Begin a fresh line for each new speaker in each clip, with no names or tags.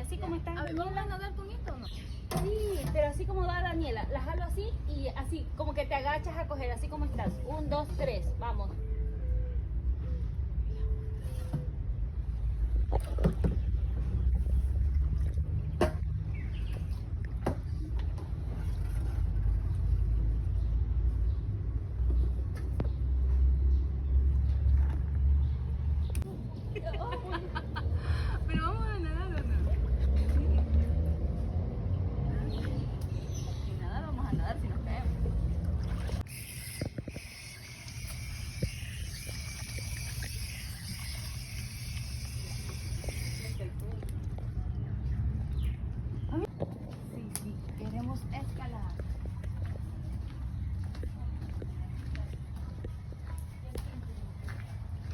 así como está
A ver, ¿vamos a
Daniela.
nadar con esto o no?
Sí, pero así como va Daniela, la jalo así y así, como que te agachas a coger, así como estás. 1, 2, 3, vamos.
Pero vamos a nadar o no. Si nadar, vamos a nadar si nos caemos. Sí, sí, queremos escalar.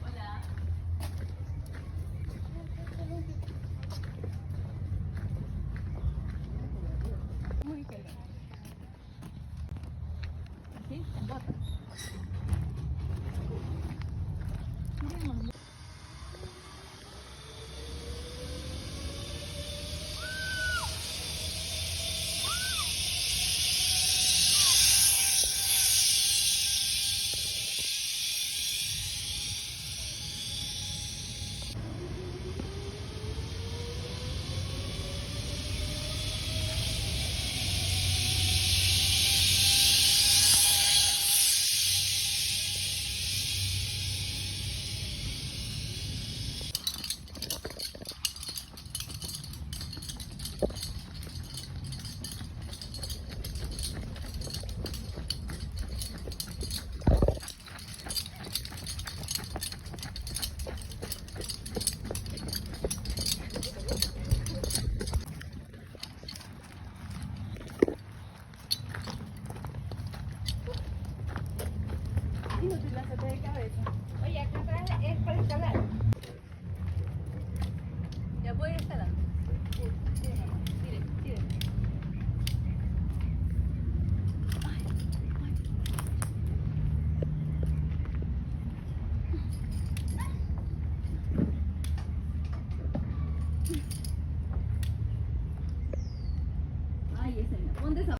Hola. Muy calor. Aquí, en botas. Miremos. Y no te lanzaste de cabeza.
Oye, acá atrás es para escalar.
Ya voy a escalar.
Tire, mamá, tire, tire.
Ay, esa, ponte esa.